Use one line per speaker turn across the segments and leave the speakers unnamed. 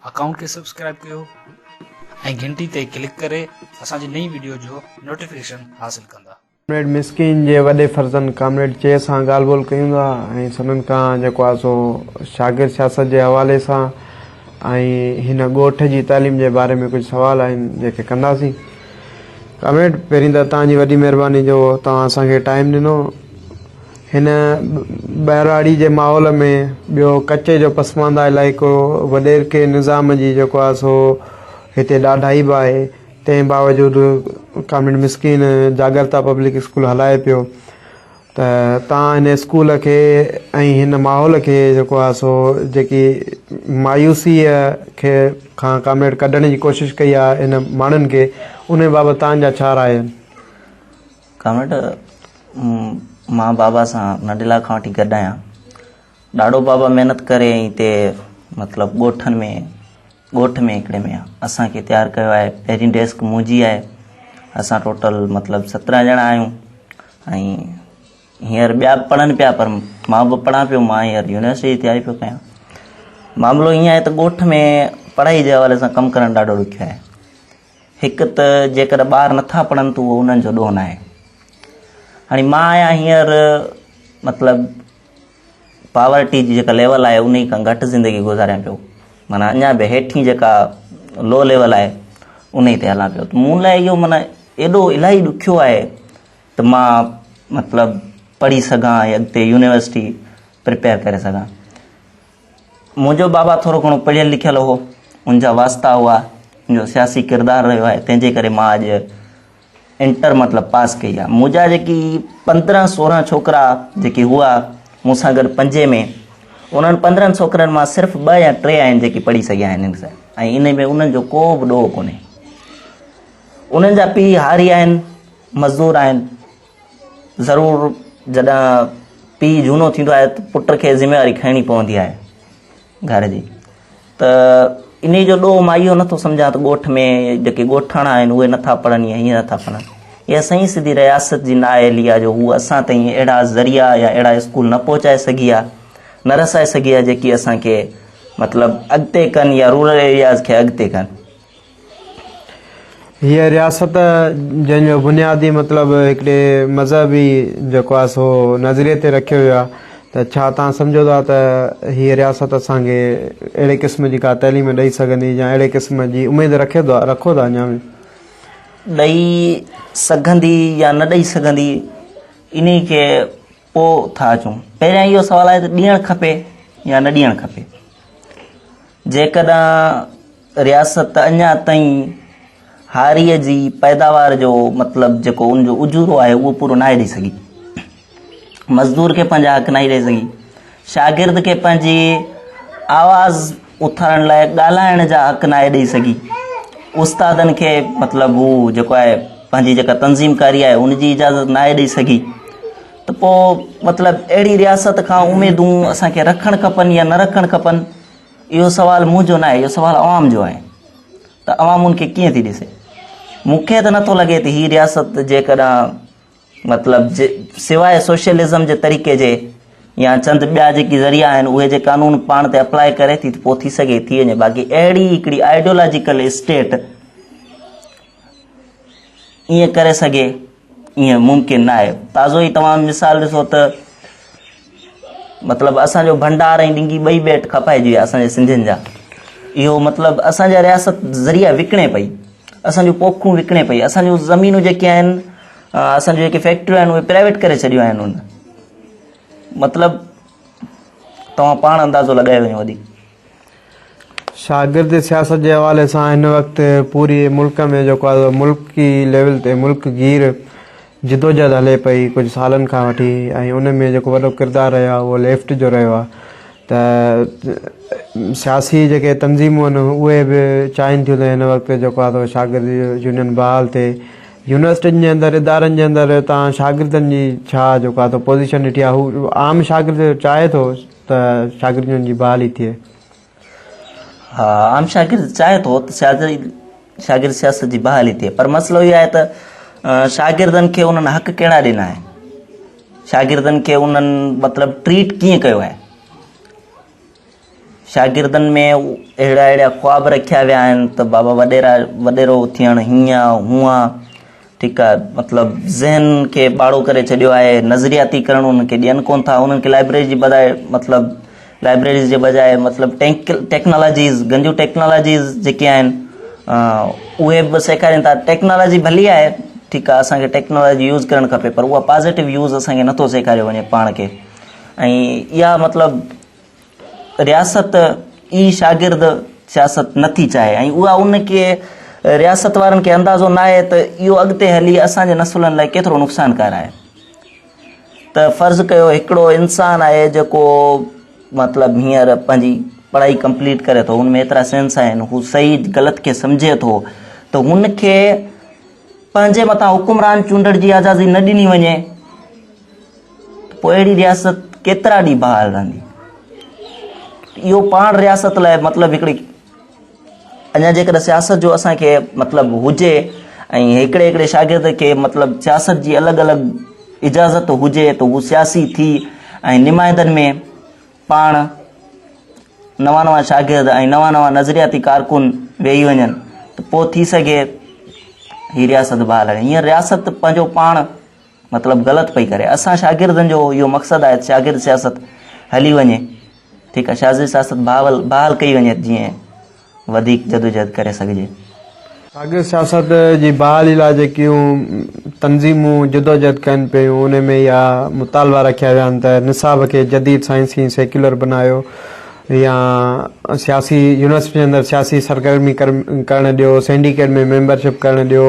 Account के subscribe कयो ऐं घंटी ते क्लिक करे असांजी नई वीडियो जो नोटिफिकेशन हासिल कंदा।
कामरेड मिस्किन जे वॾे फर्ज़न कामरेड चे सां ॻाल्हि ॿोल कयूं था ऐं सन्हनि खां जेको आहे सो शागिर्द सियासत जे हवाले सां ऐं हिन ॻोठ जी तालीम जे बारे में कुझु सवाल आहिनि जेके कंदासीं। कामरेड, पहिरीं त तव्हांजी वॾी महिरबानी जो तव्हां असांखे टाइम ॾिनो। हिन ॿाहिराड़ी जे माहौल में ॿियो कचे जो पसमानदा इलाइक़ो वॾेर के निज़ाम जी जेको आहे सो हिते ॾाढाई बि आहे, तंहिं बावजूदि कामरेड मिस्किन जागरता पब्लिक स्कूल हलाए पियो। त तव्हां हिन स्कूल खे ऐं हिन माहौल खे जेको आहे सो जेकी मायूसीअ खे खां कामरेड कढण जी कोशिशि कई आहे हिन माण्हुनि खे, उन बाबति तव्हांजा छा राय आहिनि?
कामरेड, मां बाबा सां नंढिला खां वठी गॾु आहियां। ॾाढो बाबा महिनत करे हिते मतिलबु ॻोठ में हिकिड़े में असांखे तयारु कयो आहे। पहिरीं डेस्क मुंहिंजी आहे। असां टोटल मतिलबु 17 ॼणा आहियूं ऐं हींअर ॿिया पढ़नि पिया, पर मां बि पढ़ां पियो। मां हींअर यूनिवर्सिटी जी तयारी पियो कयां। मामिलो ईअं आहे त ॻोठ में पढ़ाई जे हवाले सां कमु करणु ॾाढो ॾुखियो आहे। हिकु त जेकॾहिं ॿार नथा पढ़नि त उहो उन्हनि जो ॾोह न आहे। हाणे मां आहियां हींअर मतिलबु पावर्टी जी जेका लेवल आहे उन खां घटि ज़िंदगी गुज़ारियां पियो, माना अञा बि हेठि जेका लो लेवल आहे उन ते हलां पियो। त मूं लाइ इहो माना एॾो इलाही ॾुखियो आहे त मां मतिलबु पढ़ी सघां ऐं अॻिते यूनिवर्सिटी प्रिपेयर करे सघां। मुंहिंजो बाबा थोरो घणो पढ़ियलु लिखियलु हो, उनजा वास्ता हुआ, मुंहिंजो सियासी किरदारु रहियो आहे, तंहिंजे करे मां अॼु इंटर मतिलबु पास कई आहे। मुंहिंजा जेकी 15-16 छोकिरा जेकी हुआ मूंसां गॾु पंजे में, उन्हनि 15 छोकिरनि मां सिर्फ़ु 2 या 3 आहिनि जेकी पढ़ी सघिया आहिनि हिन सां, ऐं इन में उन्हनि जो को बि ॾोह कोन्हे। उन्हनि जा पीउ हारी आहिनि, मज़दूर आहिनि। ज़रूरु जॾहिं पीउ झूनो थींदो आहे त पुट खे ज़िमेवारी खणणी पवंदी आहे घर जी। त इन जो ॾोह मां इहो नथो सम्झां त ॻोठ में जेके ॻोठाणा आहिनि उहे नथा पढ़नि या हीअं नथा पढ़नि। इहा सही सिधी रियासत जी नाअहली आहे जो हू असां ताईं अहिड़ा ज़रिया या अहिड़ा स्कूल न पहुचाए सघी आहे, न रसाए सघी आहे जेकी असांखे मतिलबु अॻिते कनि या रूरल एरियाज़ खे अॻिते कनि।
हीअ रियासत जंहिंजो बुनियादी मतिलबु हिकिड़े मज़हबी जेको आहे सो नज़रिए ते रखियो वियो आहे, त छा तव्हां सम्झो था त हीअ रियासत असांखे अहिड़े क़िस्म जी का तइलीम ॾेई सघंदी या अहिड़े क़िस्म जी उमेदु रखो था अञा बि?
ॾेई सघंदी या न ॾेई सघंदी इन खे पोइ था अचूं। पहिरियां इहो सुवालु आहे त ॾियणु खपे या न ॾियणु खपे। जेकॾहिं रियासत अञा ताईं हारीअ जी पैदावार जो मतिलबु जेको उनजो उजूरो आहे उहो पूरो न ॾेई सघी, मज़दूर खे पंहिंजा हक़ न ॾेई सघी, शागिर्द खे पंहिंजी आवाज़ उथारण लाइ ॻाल्हाइण जा हक़ न ॾेई सघी, उस्तादनि खे मतिलबु हू जेको आहे पंहिंजी जेका तंज़ीमकारी आहे उनजी इजाज़त न ॾेई सघी, त पोइ मतिलबु अहिड़ी रियासत खां उमेदूं असांखे रखणु खपनि या न रखणु खपनि, इहो सुवालु मुंहिंजो न आहे, इहो सुवालु अवाम जो आहे। त अवाम उनखे कीअं थी ॾिसे? मूंखे त नथो लॻे त हीअ रियासत जेकॾहिं मतिलबु सवाइ सोशलिज़म जे तरीक़े जे या चंद ॿिया जेकी ज़रिया आहिनि उहे जे कानून पाण ते अप्लाई करे थी त पोइ थी सघे थी वञे। बाक़ी अहिड़ी हिकिड़ी आइडियोलॉजिकल स्टेट ईअं करे सघे ईअं मुमकिन न आहे। ताज़ो ई तव्हां मिसाल ॾिसो त मतिलबु असांजो भंडार ऐं ॾिंगी ॿई ॿेट खपाइजी विया असांजे सिंधियुनि जा। इहो मतिलबु असांजा रियासत ज़रिया विकिणे पई, असांजूं पोखूं विकिणे पई, असांजूं ज़मीनूं जेके आहिनि, असांजूं जेके फैक्ट्रियूं आहिनि उहे प्राइवेट करे छॾियूं आहिनि। उन मतिलबु तव्हां पाण अंदाज़ो लॻाए वञो। वधीक
शागिर्द सियासत जे हवाले सां हिन वक़्तु पूरी मुल्क में जेको आहे मुल्की लेवल ते मुल्कगीर जिदोजहद हले पई कुझु सालनि खां वठी, ऐं उन में जेको वॾो किरदारु रहियो आहे उहो लेफ्ट जो रहियो आहे। त सियासी जेके तंज़ीमूं आहिनि उहे बि चाहिनि थियूं त हिन वक़्तु जेको आहे शागिर्द यूनियन बहाल थिए। यूनिवर्सिटियुनि जे अंदरि इदारनि जे अंदरि तव्हां शागिर्दनि जी छा जेको आहे पोज़ीशन ॾिठी आहे? हू आम शागिर्द चाहे थो त शागिर्दनि जी बहाली थिए?
हा, आम शागिर्द चाहे थो त शागिर्द सियासत जी बहाली थिए, पर मसइलो इहो आहे त शागिर्दनि खे उन्हनि हक़ कहिड़ा ॾिना आहिनि, शागिर्दनि खे उन्हनि मतिलबु ट्रीट कीअं कयो आहे। शागिर्दनि में अहिड़ा अहिड़ा ख्वाब रखिया विया आहिनि त बाबा वॾेरो थियणु हीअं हूअं, ठीकु आहे, मतिलबु ज़हन खे ॿाड़ो करे छॾियो आहे, नज़रियाती करणु उन्हनि खे ॾियनि कोन था, उन्हनि खे लाइब्रेरी जे बजाए लाइब्रेरीज़ जे बजाए मतिलबु टेक्नोलॉजीज़, गंजियूं टेक्नोलॉजीज़ जेके आहिनि उहे बि सेखारीनि था। टेक्नोलॉजी भली आहे, ठीकु आहे, असांखे टेक्नोलॉजी यूज़ करणु खपे, पर उहा पॉज़िटिव यूज़ असांखे नथो सेखारियो वञे पाण खे। ऐं इहा मतिलबु रियासत ई शागिर्द सियासत नथी चाहे, ऐं उहा उनखे रियासत वारनि खे अंदाज़ो न आहे त इहो अॻिते हली असांजे नसुलनि लाइ केतिरो नुक़सानकार आहे। त फ़र्ज़ु कयो हिकिड़ो इंसानु आहे जेको मतिलबु हींअर पंहिंजी पढ़ाई कंप्लीट करे थो, हुन में एतिरा सेंस आहिनि, हू सही ग़लति खे सम्झे थो, त हुनखे पंहिंजे मथां हुकुमरान चूंडण जी आज़ादी न ॾिनी वञे, पोइ अहिड़ी रियासत केतिरा ॾींहं बहाल रहंदी। इहो पाण रियासत लाइ मतिलबु हिकिड़ी अञा जेकॾहिं सियासत जो असांखे मतिलबु हुजे ऐं हिकिड़े शागिर्द खे मतिलबु सियासत जी अलॻि अलॻि इजाज़त हुजे त हू सियासी थी ऐं निमाइंदनि में पाण नवां शागिर्द ऐं नवां नज़रियाती कारकुन वेही वञनि त पोइ थी सघे हीअ रियासत बहाल आहे। हीअं रियासत पंहिंजो पाण मतिलबु ग़लति पई करे। असां शागिर्दनि जो इहो मक़सदु आहे शागिर्द सियासत हली वञे, ठीकु आहे, शागिर्द सियासत बहाल कई वञे जीअं वधीक जदोजहद करे सघिजे।
शागिर्द सियासत जी बहाली लाइ जेकियूं तंज़ीमूं जदोजहद कनि पियूं, उन में इहा मुतालबा रखिया विया आहिनि त निसाब खे जदीद साइंसी सेक्युलर बनायो, या सियासी यूनिवर्सिटी जे अंदरि सियासी सरगर्मी करणु ॾियो, सिंडिकेट में मेंबरशिप करणु ॾियो,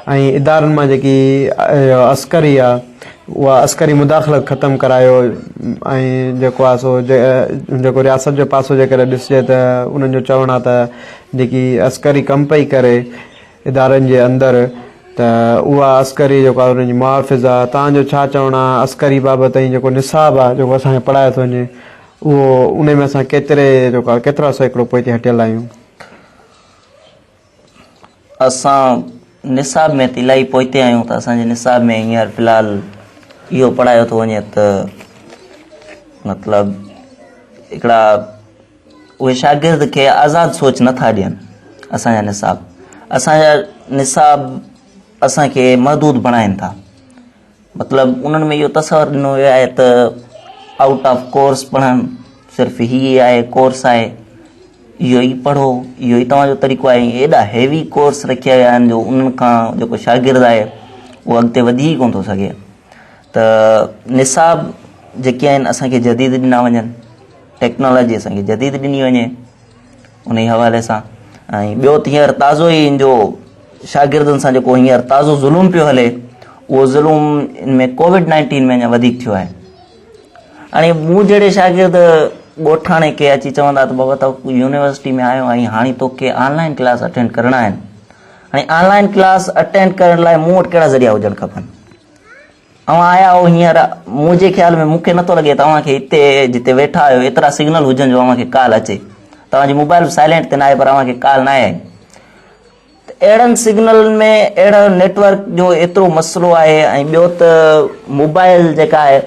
ऐं इदारनि मां जेकी अस्करी आहे उहा अस्करी मुदाख़लत ख़तमु करायो। ऐं जेको आहे सो जेको रियासत जो पासो जेकॾहिं ॾिसिजे त उन्हनि जो चवणु आहे त जेकी अस्करी कमु पई करे इदारनि जे अंदरि, त उहा अस्करी जेको आहे उन्हनि जी मुहाफ़िज़ आहे। तव्हांजो छा चवणु आहे अस्करी बाबति, ऐं जेको निसाब आहे जेको असांखे पढ़ायो थो वञे, उहो उन में असां केतिरा सैकड़ो पोइ हटियल आहियूं?
असां निसाब में त इलाही पोइते आहियूं। त असांजे निसाब में हींअर फ़िलहालु इहो पढ़ायो थो वञे त मतिलबु हिकिड़ा उहे शागिर्द खे आज़ादु सोच नथा ॾियनि। असांजा निसाब असांखे महदूद बणाइनि था। मतिलबु उन्हनि में इहो तसवर ॾिनो वियो आहे त आउट ऑफ कोर्स पढ़णु सिर्फ़ु हीअ आहे, कोर्स आहे, इहो ई पढ़ो, इहो ई तव्हांजो तरीक़ो आहे। एॾा हैवी कोर्स रखिया विया आहिनि जो उन्हनि खां जेको शागिर्द आहे उहो अॻिते वधी ई कोन थो सघे। त निसाब जेके आहिनि असांखे जदीद ॾिना वञनि, टेक्नोलॉजी असांखे जदीद ॾिनी वञे उन ई हवाले सां। ऐं ॿियो त हींअर ताज़ो ई जो शागिर्दनि सां जेको हींअर ताज़ो ज़ुल्म पियो हले, उहो ज़ुल्म इन में कोविड-19 में अञा वधीक थियो आहे। हाणे मूं जहिड़े शागिर्द ॻोठाणे के अची चवंदा त बाबा तव्हां यूनिवर्सिटी में आयो ऐं हाणे तोखे ऑनलाइन क्लास अटेंड करणा आहिनि। हाणे ऑनलाइन क्लास अटेंड करण लाइ मूं वटि कहिड़ा ज़रिया हुजणु खपनि? तव्हां आया हो हींअर, मुंहिंजे ख़्याल में मूंखे नथो लॻे तव्हांखे हिते जिते वेठा आहियो एतिरा सिग्नल हुजनि जो तव्हांखे कॉल अचे। तव्हांजी मोबाइल साइलेंट ते न आहे पर तव्हांखे कॉल न आहे। अहिड़नि सिग्नल में अहिड़ा नेटवर्क जो एतिरो मसइलो आहे। ऐं ॿियो त मोबाइल जेका आहे,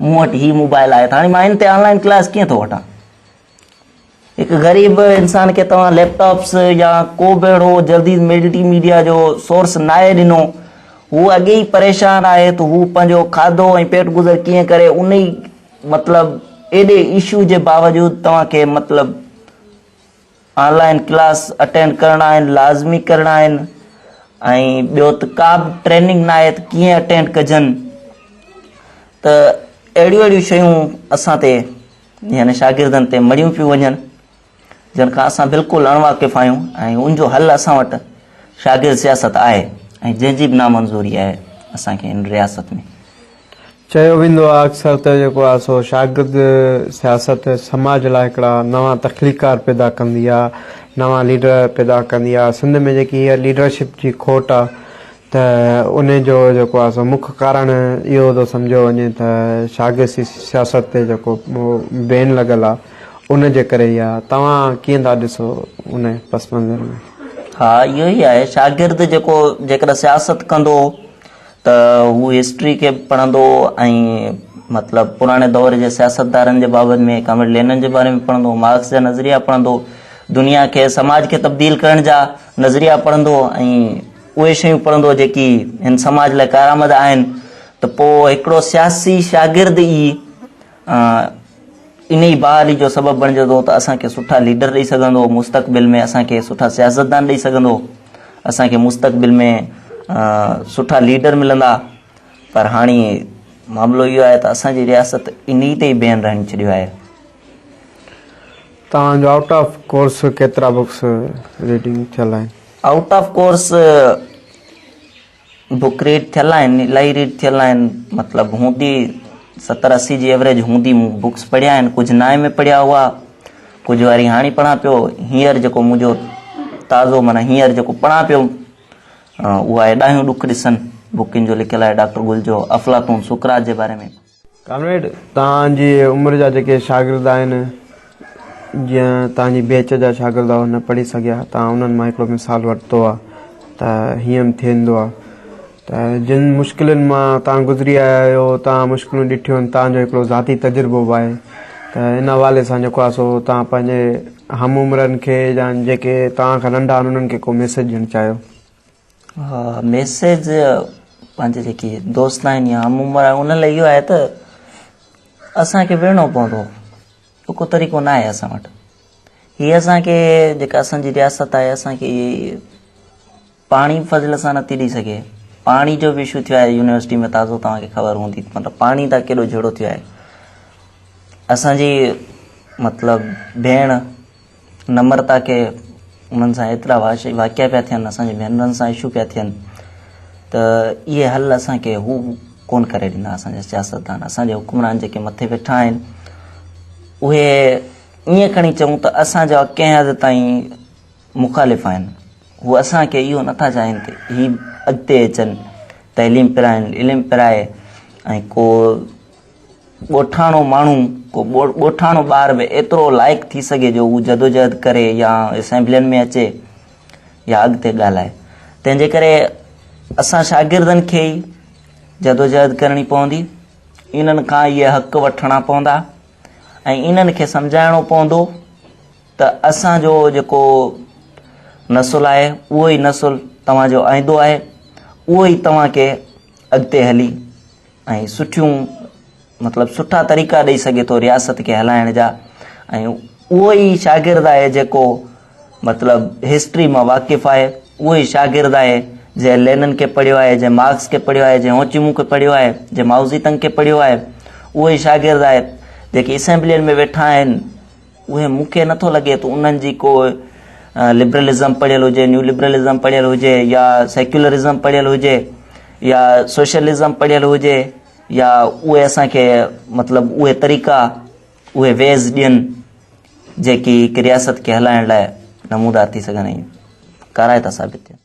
मूं वटि ही मोबाइल आहे त हाणे मां इन ते ऑनलाइन क्लास कीअं थो वठां? हिकु ग़रीब इंसान खे तव्हां लैपटॉप्स या को बि अहिड़ो जल्दी मल्टीमीडिया जो सोर्स न आहे ॾिनो, हू अॻे ई परेशान आहे त हू पंहिंजो खाधो ऐं पेट गुज़र कीअं करे, उन ई मतिलबु एॾे इशू जे बावजूदि तव्हांखे मतिलबु ऑनलाइन क्लास अटेंड करणा आहिनि, लाज़मी करणा आहिनि। ऐं ॿियो त का बि ट्रेनिंग न आहे त कीअं अटेंड कजनि। त अहिड़ियूं शयूं असां ते यानी शागिर्दनि ते मड़ियूं पियूं वञनि, जिन खां असां बिल्कुलु अणवाक़िफ़ आहियूं। ऐं उनजो हल असां वटि शागिर्द सियासत आहे ऐं जंहिंजी बि नामंज़ूरी आहे असांखे इन रियासत में।
चयो वेंदो आहे अक्सर त जेको आहे सो शागिर्द सियासत समाज लाइ हिकिड़ा नवां तख़लीक़ार पैदा कंदी आहे, नवां लीडर पैदा कंदी आहे। सिंध में जेकी इहा लीडरशिप जी खोट आहे त उन जो जेको आहे सो मुख्य कारण इहो थो सम्झो वञे त शागिर्द सियासत ते जेको बैन लॻल आहे उन जे करे ई आहे। तव्हां कीअं था ॾिसो उन पस मंज़र में?
हा, इहो ई आहे। शागिर्द जेकॾहिं सियासत कंदो त हू हिस्ट्री खे पढ़ंदो ऐं मतलब पुराने दौर जे सियासतदारनि जे बाबति में, कॉमरेड लेनिन जे बारे में पढ़ंदो, मार्क्स जा नज़रिया पढ़ंदो, दुनिया खे समाज खे तब्दील करण जा नज़रिया पढ़ंदो ऐं उहे शयूं पढ़ंदो जेकी हिन समाज लाइ कारआमद आहिनि, त पोइ हिकिड़ो सियासी शागिर्द ई इन ई बहाली जो सबबु बणिजंदो त असांखे सुठा लीडर ॾेई सघंदो, मुस्तक़बिल में असांखे सुठा सियासतदान ॾेई सघंदो, असांखे मुस्तक़बिल में सुठा लीडर मिलंदा। पर हाणे मामिलो इहो आहे त असांजी रियासत इन ई ते ई बेन रहणी छॾियो आहे।
तव्हांजो आउट ऑफ कोर्स केतिरा बुक्स रीडिंग थियल आहिनि?
Out of course book read थियल आहिनि, इलाही रीड थियल आहिनि, मतिलबु हूंदी 70-80 जी एवरेज हूंदी। मूं बुक्स पढ़िया आहिनि, कुझु नाए में पढ़िया हुआ, कुझु वरी हाणे पढ़ां पियो। हींअर जेको मुंहिंजो ताज़ो माना हींअर जेको पढ़ां पियो उहा आहे ॾाहियूं ॾुख ॾिसनि, बुकिन जो लिखियलु आहे डॉक्टर गुल जो, अफलातून सुकरात जे बारे में।
कॉमरेड, तव्हांजी उमिरि जा जेके शागिर्द आहिनि, जीअं तव्हांजी बैच जा शागिर्द न पढ़ी सघिया, तव्हां उन्हनि मां हिकिड़ो मिसाल वरितो आहे त हीअं थींदो आहे त जिन मुश्किलुनि मां तव्हां गुज़री आया आहियो, तव्हां मुश्किलूं ॾिठियूं आहिनि, तव्हांजो हिकिड़ो ज़ाती तजुर्बो बि आहे, त इन हवाले सां जेको आहे सो तव्हां पंहिंजे हम उमिरनि खे या जेके तव्हां खां नंढा आहिनि उन्हनि खे को मैसेज ॾियणु चाहियो?
मैसेज पंहिंजे जेके दोस्त आहिनि या हम उमिरि आहे उन लाइ इहो आहे त असांखे विढ़णो पवंदो, को तरीक़ो न आहे असां वटि। हीअ असांखे जेका असांजी रियासत आहे, असांखे पाणी फज़ल सां नथी ॾेई सघे। पाणी जो बि इशू थियो आहे यूनिवर्सिटी में, ताज़ो तव्हांखे ख़बर हूंदी, मतिलबु पाणी त केॾो झेड़ो थियो आहे। असांजी मतिलबु भेण नम्रता खे उन्हनि सां एतिरा वाक़िया पिया थियनि, असांजी भेनरुनि सां इशू पिया थियनि, त इहे हल असांखे हू कोन करे ॾींदा। असांजा सियासतदान, असांजे हुकुमरान जेके मथे वेठा आहिनि, उहे ईअं खणी चऊं त असांजा कंहिं हद ताईं मुख़ालिफ़ आहिनि। हू असांखे इहो नथा चाहिनि कि ही अॻिते अचनि, तइलीम पिराइनि, इल्मु पिराए, ऐं को ॻोठाणो माण्हू, को ॻोठाणो ॿार बि एतिरो लाइक़ु थी सघे जो हू जदोजहद करे या असेंबलियुनि में अचे या अॻिते ॻाल्हाए। तंहिंजे करे असां शागिर्दनि खे ई जदोजहद करणी पवंदी, इन्हनि खां इहे हक़ वठणा पवंदा ऐं इन्हनि खे सम्झाइणो पवंदो त असांजो जेको नसुल आहे उहो ई नसुल तव्हांजो आईंदो आहे, उहो ई तव्हांखे अॻिते हली ऐं सुठियूं मतिलबु सुठा तरीक़ा ॾेई सघे थो रियासत खे हलाइण जा। ऐं उहो ई शागिर्द आहे जेको मतिलबु हिस्ट्री मां वाक़िफ़ु आहे, उहो ई शागिर्द आहे जंहिं लेनिन खे पढ़ियो आहे, जंहिं मार्क्स खे पढ़ियो आहे, जंहिं होचिमू खे पढ़ियो आहे, जंहिं माओ ज़ेडुंग खे पढ़ियो आहे। उहो ई शागिर्द आहे जेके असेंबलियुनि में वेठा आहिनि। उहे मूंखे नथो लॻे त उन्हनि जी को लिबरलिज़म पढ़ियल हुजे, न्यू लिबरलिज़म पढ़ियल हुजे, या सेक्युलरिज़म पढ़ियल हुजे, या सोशलिज़म पढ़ियल हुजे, या उहे असांखे मतिलबु उहे तरीक़ा, उहे वेज़ ॾियनि जेकी हिकु रियासत खे हलाइण लाइ नमूदार थी सघनि ऐं काराए था साबित थियनि।